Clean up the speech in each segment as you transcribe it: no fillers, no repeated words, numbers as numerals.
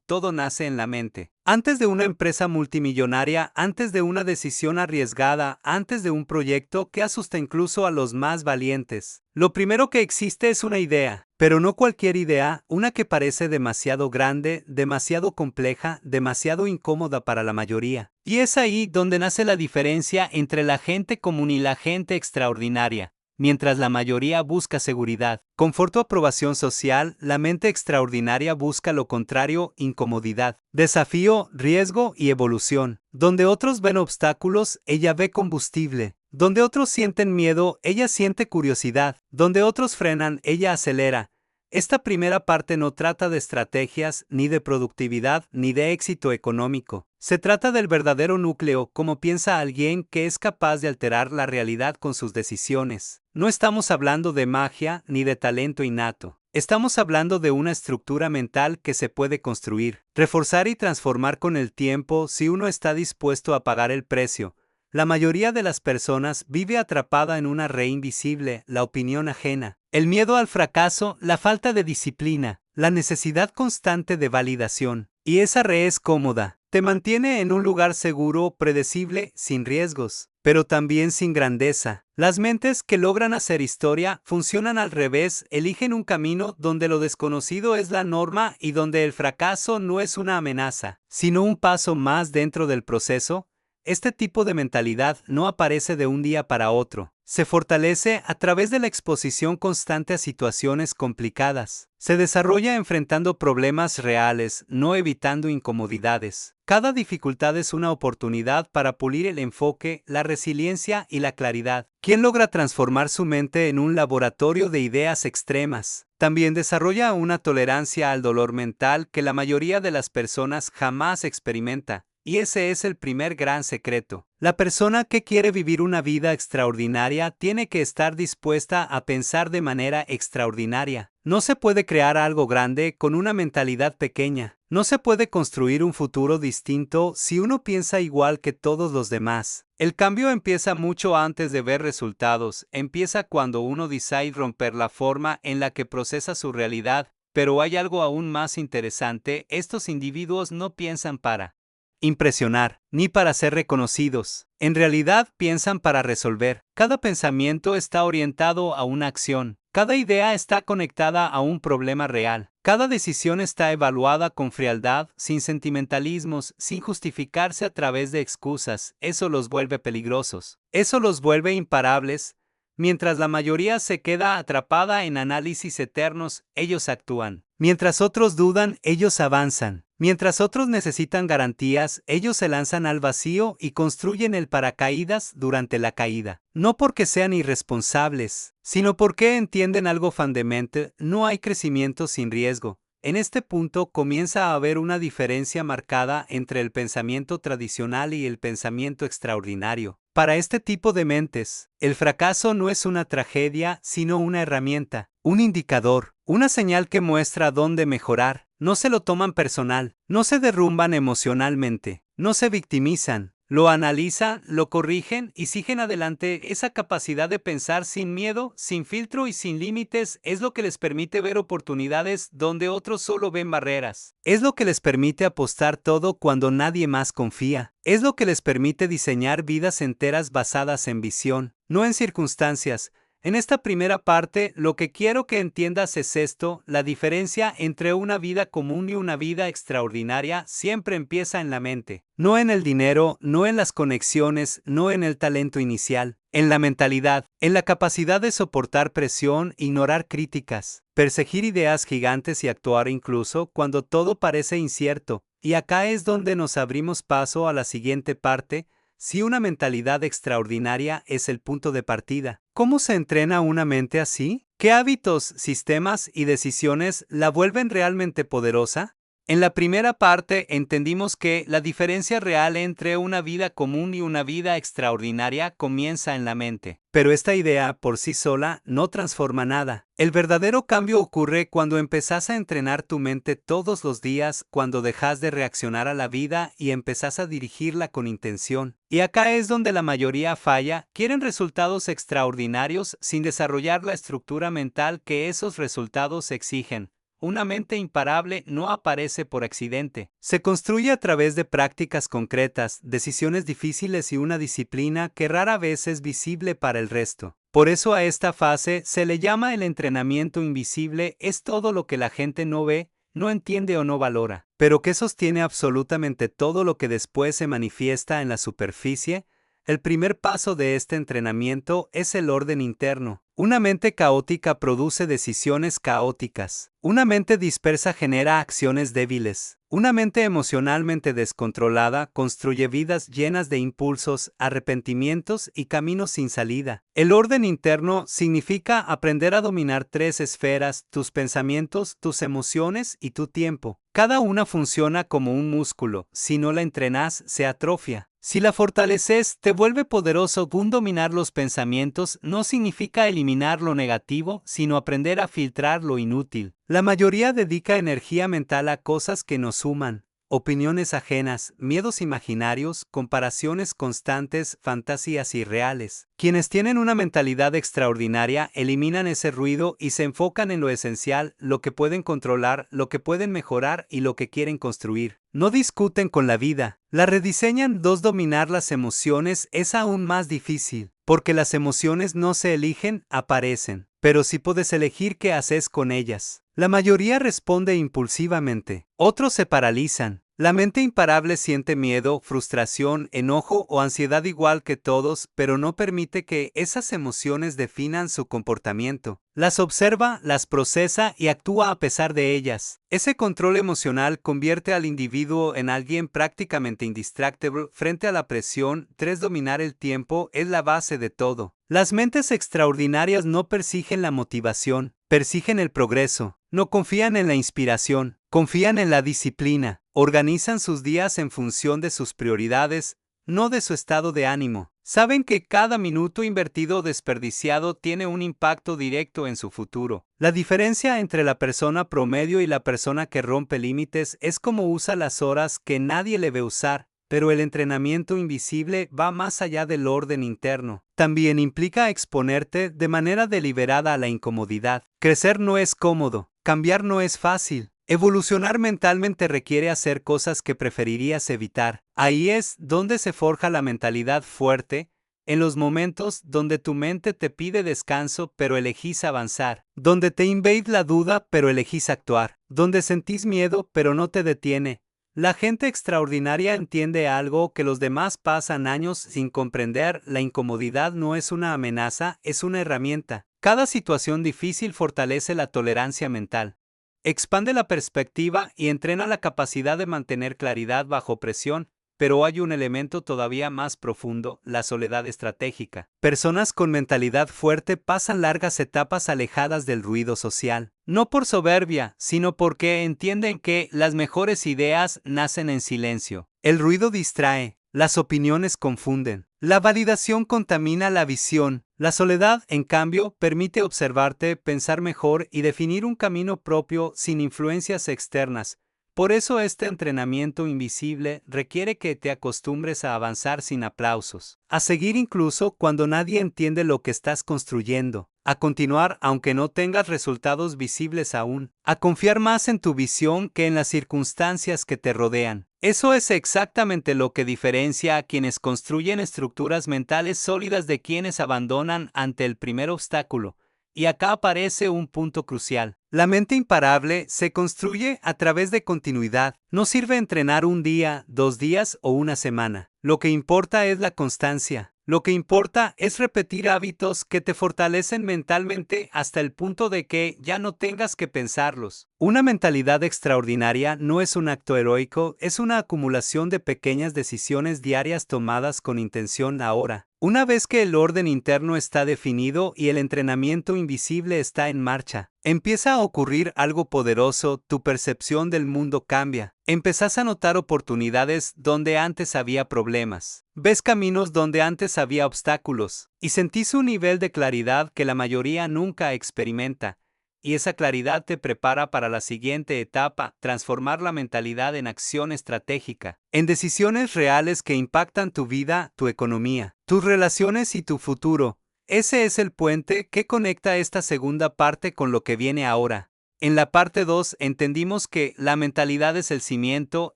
todo nace en la mente. Antes de una empresa multimillonaria, antes de una decisión arriesgada, antes de un proyecto que asusta incluso a los más valientes. Lo primero que existe es una idea, pero no cualquier idea, una que parece demasiado grande, demasiado compleja, demasiado incómoda para la mayoría. Y es ahí donde nace la diferencia entre la gente común y la gente extraordinaria. Mientras la mayoría busca seguridad, confort o aprobación social, la mente extraordinaria busca lo contrario, incomodidad, desafío, riesgo y evolución. Donde otros ven obstáculos, ella ve combustible. Donde otros sienten miedo, ella siente curiosidad. Donde otros frenan, ella acelera. Esta primera parte no trata de estrategias, ni de productividad, ni de éxito económico. Se trata del verdadero núcleo, como piensa alguien que es capaz de alterar la realidad con sus decisiones. No estamos hablando de magia ni de talento innato. Estamos hablando de una estructura mental que se puede construir, reforzar y transformar con el tiempo si uno está dispuesto a pagar el precio. La mayoría de las personas vive atrapada en una red invisible, la opinión ajena, el miedo al fracaso, la falta de disciplina, la necesidad constante de validación. Y esa red es cómoda, te mantiene en un lugar seguro, predecible, sin riesgos, pero también sin grandeza. Las mentes que logran hacer historia funcionan al revés, eligen un camino donde lo desconocido es la norma y donde el fracaso no es una amenaza, sino un paso más dentro del proceso. Este tipo de mentalidad no aparece de un día para otro. Se fortalece a través de la exposición constante a situaciones complicadas. Se desarrolla enfrentando problemas reales, no evitando incomodidades. Cada dificultad es una oportunidad para pulir el enfoque, la resiliencia y la claridad. ¿Quién logra transformar su mente en un laboratorio de ideas extremas? También desarrolla una tolerancia al dolor mental que la mayoría de las personas jamás experimenta. Y ese es el primer gran secreto. La persona que quiere vivir una vida extraordinaria tiene que estar dispuesta a pensar de manera extraordinaria. No se puede crear algo grande con una mentalidad pequeña. No se puede construir un futuro distinto si uno piensa igual que todos los demás. El cambio empieza mucho antes de ver resultados. Empieza cuando uno decide romper la forma en la que procesa su realidad. Pero hay algo aún más interesante. Estos individuos no piensan para impresionar, ni para ser reconocidos. En realidad piensan para resolver. Cada pensamiento está orientado a una acción. Cada idea está conectada a un problema real. Cada decisión está evaluada con frialdad, sin sentimentalismos, sin justificarse a través de excusas. Eso los vuelve peligrosos. Eso los vuelve imparables. Mientras la mayoría se queda atrapada en análisis eternos, ellos actúan. Mientras otros dudan, ellos avanzan. Mientras otros necesitan garantías, ellos se lanzan al vacío y construyen el paracaídas durante la caída. No porque sean irresponsables, sino porque entienden algo fundamental: no hay crecimiento sin riesgo. En este punto comienza a haber una diferencia marcada entre el pensamiento tradicional y el pensamiento extraordinario. Para este tipo de mentes, el fracaso no es una tragedia, sino una herramienta, un indicador, una señal que muestra dónde mejorar. No se lo toman personal, no se derrumban emocionalmente, no se victimizan, lo analizan, lo corrigen y siguen adelante. Esa capacidad de pensar sin miedo, sin filtro y sin límites es lo que les permite ver oportunidades donde otros solo ven barreras. Es lo que les permite apostar todo cuando nadie más confía. Es lo que les permite diseñar vidas enteras basadas en visión, no en circunstancias. En esta primera parte, lo que quiero que entiendas es esto: la diferencia entre una vida común y una vida extraordinaria siempre empieza en la mente. No en el dinero, no en las conexiones, no en el talento inicial. En la mentalidad, en la capacidad de soportar presión, ignorar críticas, perseguir ideas gigantes y actuar incluso cuando todo parece incierto. Y acá es donde nos abrimos paso a la siguiente parte. Si una mentalidad extraordinaria es el punto de partida, ¿cómo se entrena una mente así? ¿Qué hábitos, sistemas y decisiones la vuelven realmente poderosa? En la primera parte entendimos que la diferencia real entre una vida común y una vida extraordinaria comienza en la mente. Pero esta idea por sí sola no transforma nada. El verdadero cambio ocurre cuando empezás a entrenar tu mente todos los días, cuando dejas de reaccionar a la vida y empezás a dirigirla con intención. Y acá es donde la mayoría falla. Quieren resultados extraordinarios sin desarrollar la estructura mental que esos resultados exigen. Una mente imparable no aparece por accidente. Se construye a través de prácticas concretas, decisiones difíciles y una disciplina que rara vez es visible para el resto. Por eso a esta fase se le llama el entrenamiento invisible. Es todo lo que la gente no ve, no entiende o no valora, pero que sostiene absolutamente todo lo que después se manifiesta en la superficie. El primer paso de este entrenamiento es el orden interno. Una mente caótica produce decisiones caóticas. Una mente dispersa genera acciones débiles. Una mente emocionalmente descontrolada construye vidas llenas de impulsos, arrepentimientos y caminos sin salida. El orden interno significa aprender a dominar tres esferas: tus pensamientos, tus emociones y tu tiempo. Cada una funciona como un músculo. Si no la entrenas, se atrofia. Si la fortaleces, te vuelve poderoso. Dominar los pensamientos no significa eliminar lo negativo, sino aprender a filtrar lo inútil. La mayoría dedica energía mental a cosas que nos suman: opiniones ajenas, miedos imaginarios, comparaciones constantes, fantasías irreales. Quienes tienen una mentalidad extraordinaria eliminan ese ruido y se enfocan en lo esencial, lo que pueden controlar, lo que pueden mejorar y lo que quieren construir. No discuten con la vida, la rediseñan. Dominar las emociones es aún más difícil, porque las emociones no se eligen, aparecen. Pero sí puedes elegir qué haces con ellas. La mayoría responde impulsivamente, otros se paralizan. La mente imparable siente miedo, frustración, enojo o ansiedad igual que todos, pero no permite que esas emociones definan su comportamiento. Las observa, las procesa y actúa a pesar de ellas. Ese control emocional convierte al individuo en alguien prácticamente indistractable frente a la presión. 3. Dominar el tiempo es la base de todo. Las mentes extraordinarias no persiguen la motivación, persiguen el progreso. No confían en la inspiración, confían en la disciplina. Organizan sus días en función de sus prioridades, no de su estado de ánimo. Saben que cada minuto invertido o desperdiciado tiene un impacto directo en su futuro. La diferencia entre la persona promedio y la persona que rompe límites es cómo usa las horas que nadie le ve usar. Pero el entrenamiento invisible va más allá del orden interno. También implica exponerte de manera deliberada a la incomodidad. Crecer no es cómodo, cambiar no es fácil. Evolucionar mentalmente requiere hacer cosas que preferirías evitar. Ahí es donde se forja la mentalidad fuerte, en los momentos donde tu mente te pide descanso pero elegís avanzar, donde te invade la duda pero elegís actuar, donde sentís miedo pero no te detiene. La gente extraordinaria entiende algo que los demás pasan años sin comprender: la incomodidad no es una amenaza, es una herramienta. Cada situación difícil fortalece la tolerancia mental. Expande la perspectiva y entrena la capacidad de mantener claridad bajo presión, pero hay un elemento todavía más profundo: la soledad estratégica. Personas con mentalidad fuerte pasan largas etapas alejadas del ruido social, no por soberbia, sino porque entienden que las mejores ideas nacen en silencio. El ruido distrae, las opiniones confunden, la validación contamina la visión. La soledad, en cambio, permite observarte, pensar mejor y definir un camino propio sin influencias externas. Por eso este entrenamiento invisible requiere que te acostumbres a avanzar sin aplausos, a seguir incluso cuando nadie entiende lo que estás construyendo, a continuar aunque no tengas resultados visibles aún, a confiar más en tu visión que en las circunstancias que te rodean. Eso es exactamente lo que diferencia a quienes construyen estructuras mentales sólidas de quienes abandonan ante el primer obstáculo. Y acá aparece un punto crucial. La mente imparable se construye a través de continuidad. No sirve entrenar un día, 2 días o una semana. Lo que importa es la constancia. Lo que importa es repetir hábitos que te fortalecen mentalmente hasta el punto de que ya no tengas que pensarlos. Una mentalidad extraordinaria no es un acto heroico, es una acumulación de pequeñas decisiones diarias tomadas con intención ahora. Una vez que el orden interno está definido y el entrenamiento invisible está en marcha, empieza a ocurrir algo poderoso. Tu percepción del mundo cambia. Empezás a notar oportunidades donde antes había problemas. Ves caminos donde antes había obstáculos. Y sentís un nivel de claridad que la mayoría nunca experimenta. Y esa claridad te prepara para la siguiente etapa: transformar la mentalidad en acción estratégica, en decisiones reales que impactan tu vida, tu economía, tus relaciones y tu futuro. Ese es el puente que conecta esta segunda parte con lo que viene ahora. En la parte 2 entendimos que la mentalidad es el cimiento,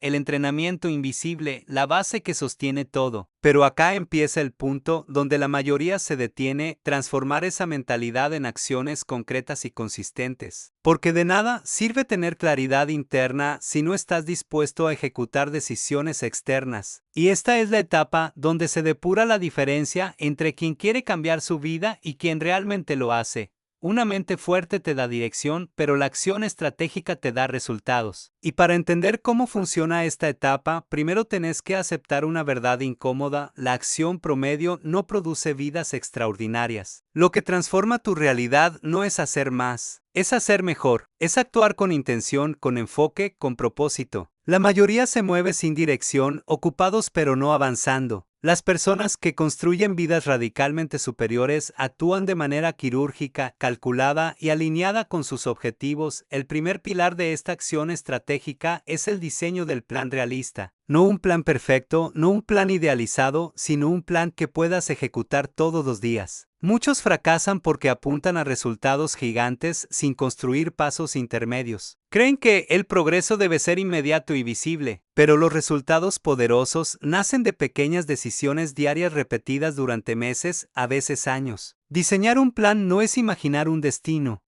el entrenamiento invisible, la base que sostiene todo. Pero acá empieza el punto donde la mayoría se detiene: transformar esa mentalidad en acciones concretas y consistentes. Porque de nada sirve tener claridad interna si no estás dispuesto a ejecutar decisiones externas. Y esta es la etapa donde se depura la diferencia entre quien quiere cambiar su vida y quien realmente lo hace. Una mente fuerte te da dirección, pero la acción estratégica te da resultados. Y para entender cómo funciona esta etapa, primero tenés que aceptar una verdad incómoda: la acción promedio no produce vidas extraordinarias. Lo que transforma tu realidad no es hacer más, es hacer mejor, es actuar con intención, con enfoque, con propósito. La mayoría se mueve sin dirección, ocupados pero no avanzando. Las personas que construyen vidas radicalmente superiores actúan de manera quirúrgica, calculada y alineada con sus objetivos. El primer pilar de esta acción estratégica es el diseño del plan realista. No un plan perfecto, no un plan idealizado, sino un plan que puedas ejecutar todos los días. Muchos fracasan porque apuntan a resultados gigantes sin construir pasos intermedios. Creen que el progreso debe ser inmediato y visible, pero los resultados poderosos nacen de pequeñas decisiones diarias repetidas durante meses, a veces años. Diseñar un plan no es imaginar un destino.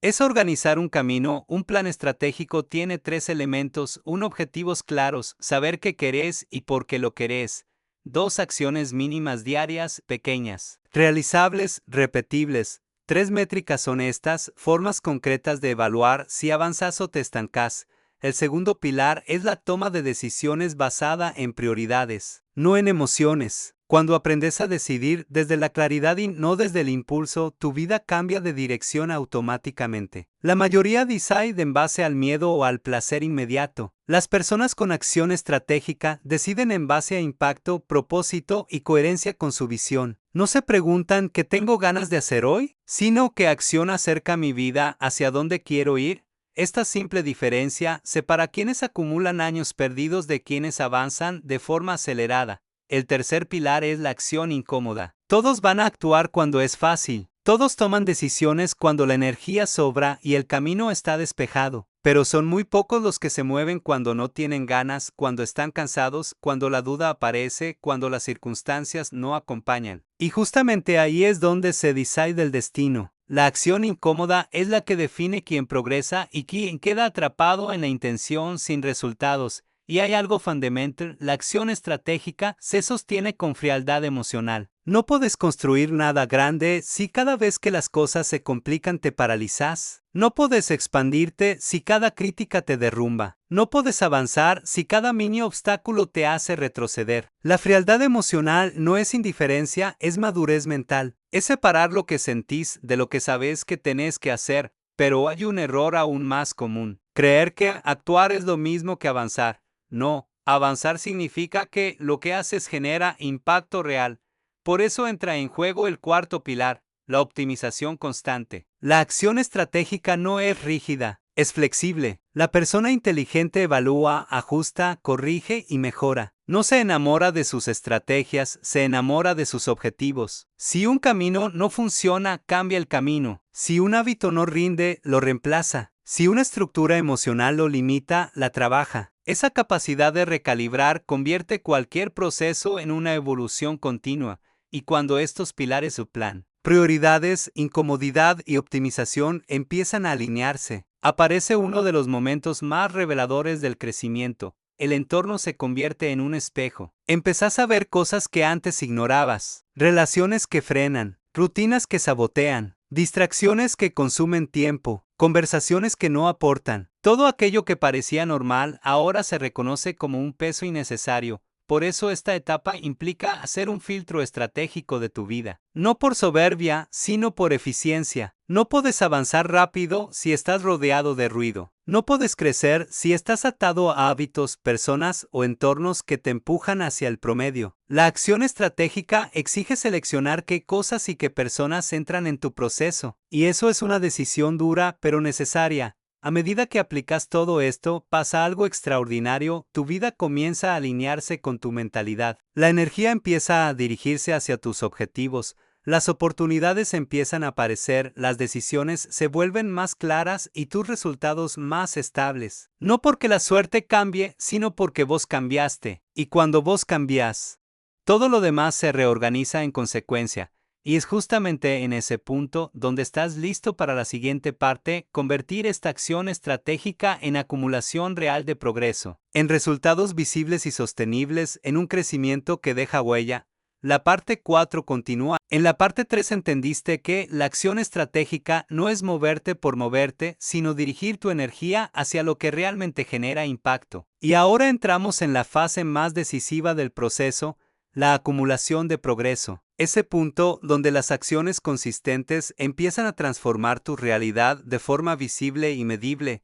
Es organizar un camino. Un plan estratégico tiene 3 elementos: 1, objetivos claros, saber qué querés y por qué lo querés. 2, acciones mínimas diarias, pequeñas, realizables, repetibles. 3, métricas honestas, formas concretas de evaluar si avanzás o te estancás. El segundo pilar es la toma de decisiones basada en prioridades, no en emociones. Cuando aprendes a decidir desde la claridad y no desde el impulso, tu vida cambia de dirección automáticamente. La mayoría decide en base al miedo o al placer inmediato. Las personas con acción estratégica deciden en base a impacto, propósito y coherencia con su visión. No se preguntan ¿qué tengo ganas de hacer hoy?, sino ¿qué acción acerca mi vida hacia dónde quiero ir? Esta simple diferencia separa quienes acumulan años perdidos de quienes avanzan de forma acelerada. El tercer pilar es la acción incómoda. Todos van a actuar cuando es fácil. Todos toman decisiones cuando la energía sobra y el camino está despejado. Pero son muy pocos los que se mueven cuando no tienen ganas, cuando están cansados, cuando la duda aparece, cuando las circunstancias no acompañan. Y justamente ahí es donde se decide el destino. La acción incómoda es la que define quién progresa y quién queda atrapado en la intención sin resultados. Y hay algo fundamental: la acción estratégica se sostiene con frialdad emocional. No puedes construir nada grande si cada vez que las cosas se complican te paralizas. No puedes expandirte si cada crítica te derrumba. No puedes avanzar si cada mini obstáculo te hace retroceder. La frialdad emocional no es indiferencia, es madurez mental. Es separar lo que sentís de lo que sabes que tenés que hacer. Pero hay un error aún más común: creer que actuar es lo mismo que avanzar. No, avanzar significa que lo que haces genera impacto real. Por eso entra en juego el cuarto pilar: la optimización constante. La acción estratégica no es rígida, es flexible. La persona inteligente evalúa, ajusta, corrige y mejora. No se enamora de sus estrategias, se enamora de sus objetivos. Si un camino no funciona, cambia el camino. Si un hábito no rinde, lo reemplaza. Si una estructura emocional lo limita, la trabaja. Esa capacidad de recalibrar convierte cualquier proceso en una evolución continua. Y cuando estos pilares su plan, prioridades, incomodidad y optimización empiezan a alinearse, aparece uno de los momentos más reveladores del crecimiento. El entorno se convierte en un espejo. Empezás a ver cosas que antes ignorabas, relaciones que frenan, rutinas que sabotean, distracciones que consumen tiempo, conversaciones que no aportan. Todo aquello que parecía normal ahora se reconoce como un peso innecesario. Por eso esta etapa implica hacer un filtro estratégico de tu vida. No por soberbia, sino por eficiencia. No puedes avanzar rápido si estás rodeado de ruido. No puedes crecer si estás atado a hábitos, personas o entornos que te empujan hacia el promedio. La acción estratégica exige seleccionar qué cosas y qué personas entran en tu proceso. Y eso es una decisión dura pero necesaria. A medida que aplicas todo esto, pasa algo extraordinario: tu vida comienza a alinearse con tu mentalidad. La energía empieza a dirigirse hacia tus objetivos, las oportunidades empiezan a aparecer, las decisiones se vuelven más claras y tus resultados más estables. No porque la suerte cambie, sino porque vos cambiaste. Y cuando vos cambiás, todo lo demás se reorganiza en consecuencia. Y es justamente en ese punto donde estás listo para la siguiente parte, convertir esta acción estratégica en acumulación real de progreso, en resultados visibles y sostenibles, en un crecimiento que deja huella. La parte 4 continúa. En la parte 3 entendiste que la acción estratégica no es moverte por moverte, sino dirigir tu energía hacia lo que realmente genera impacto. Y ahora entramos en la fase más decisiva del proceso, la acumulación de progreso. Ese punto donde las acciones consistentes empiezan a transformar tu realidad de forma visible y medible.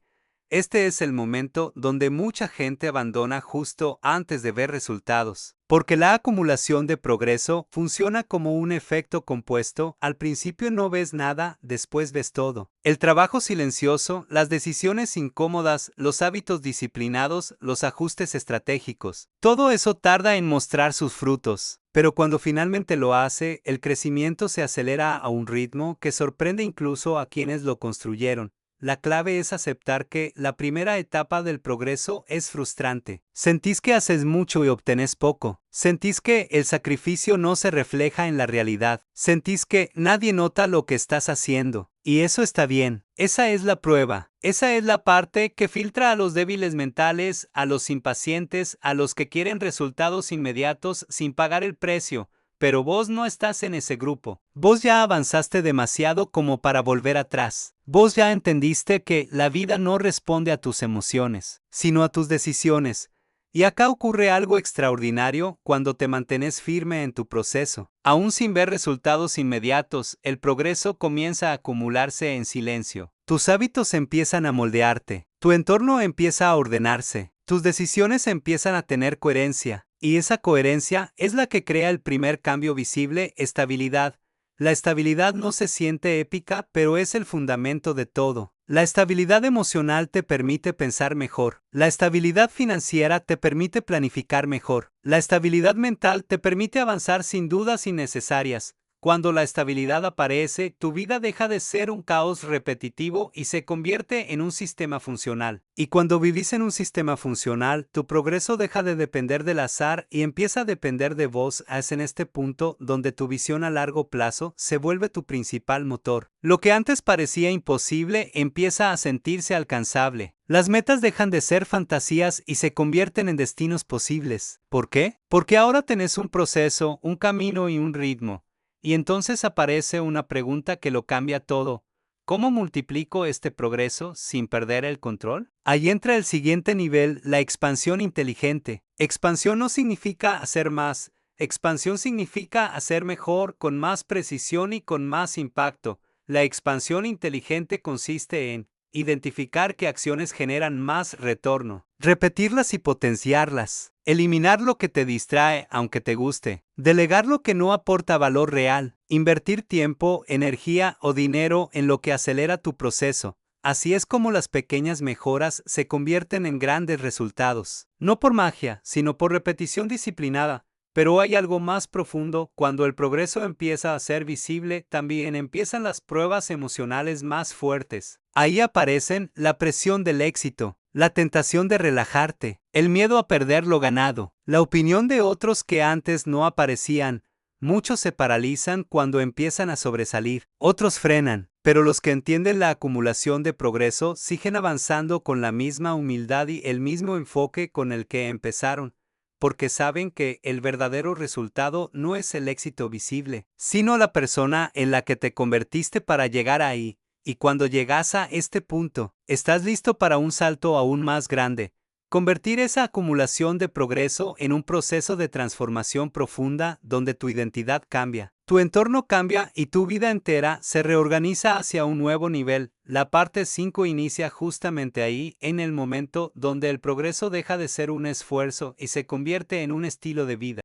Este es el momento donde mucha gente abandona justo antes de ver resultados, porque la acumulación de progreso funciona como un efecto compuesto. Al principio no ves nada, después ves todo. El trabajo silencioso, las decisiones incómodas, los hábitos disciplinados, los ajustes estratégicos. Todo eso tarda en mostrar sus frutos. Pero cuando finalmente lo hace, el crecimiento se acelera a un ritmo que sorprende incluso a quienes lo construyeron. La clave es aceptar que la primera etapa del progreso es frustrante. Sentís que haces mucho y obtenés poco. Sentís que el sacrificio no se refleja en la realidad. Sentís que nadie nota lo que estás haciendo. Y eso está bien. Esa es la prueba. Esa es la parte que filtra a los débiles mentales, a los impacientes, a los que quieren resultados inmediatos sin pagar el precio. Pero vos no estás en ese grupo. Vos ya avanzaste demasiado como para volver atrás. Vos ya entendiste que la vida no responde a tus emociones, sino a tus decisiones. Y acá ocurre algo extraordinario cuando te mantienes firme en tu proceso. Aún sin ver resultados inmediatos, el progreso comienza a acumularse en silencio. Tus hábitos empiezan a moldearte, tu entorno empieza a ordenarse, tus decisiones empiezan a tener coherencia. Y esa coherencia es la que crea el primer cambio visible, estabilidad. La estabilidad no se siente épica, pero es el fundamento de todo. La estabilidad emocional te permite pensar mejor. La estabilidad financiera te permite planificar mejor. La estabilidad mental te permite avanzar sin dudas innecesarias. Cuando la estabilidad aparece, tu vida deja de ser un caos repetitivo y se convierte en un sistema funcional. Y cuando vivís en un sistema funcional, tu progreso deja de depender del azar y empieza a depender de vos. Es en este punto donde tu visión a largo plazo se vuelve tu principal motor. Lo que antes parecía imposible empieza a sentirse alcanzable. Las metas dejan de ser fantasías y se convierten en destinos posibles. ¿Por qué? Porque ahora tenés un proceso, un camino y un ritmo. Y entonces aparece una pregunta que lo cambia todo. ¿Cómo multiplico este progreso sin perder el control? Ahí entra el siguiente nivel, la expansión inteligente. Expansión no significa hacer más. Expansión significa hacer mejor, con más precisión y con más impacto. La expansión inteligente consiste en identificar qué acciones generan más retorno, repetirlas y potenciarlas, eliminar lo que te distrae aunque te guste, delegar lo que no aporta valor real, invertir tiempo, energía o dinero en lo que acelera tu proceso. Así es como las pequeñas mejoras se convierten en grandes resultados, no por magia, sino por repetición disciplinada. Pero hay algo más profundo. Cuando el progreso empieza a ser visible, también empiezan las pruebas emocionales más fuertes. Ahí aparecen la presión del éxito, la tentación de relajarte, el miedo a perder lo ganado, la opinión de otros que antes no aparecían. Muchos se paralizan cuando empiezan a sobresalir, otros frenan, pero los que entienden la acumulación de progreso siguen avanzando con la misma humildad y el mismo enfoque con el que empezaron. Porque saben que el verdadero resultado no es el éxito visible, sino la persona en la que te convertiste para llegar ahí. Y cuando llegas a este punto, estás listo para un salto aún más grande. Convertir esa acumulación de progreso en un proceso de transformación profunda donde tu identidad cambia, tu entorno cambia y tu vida entera se reorganiza hacia un nuevo nivel. La parte 5 inicia justamente ahí, en el momento donde el progreso deja de ser un esfuerzo y se convierte en un estilo de vida.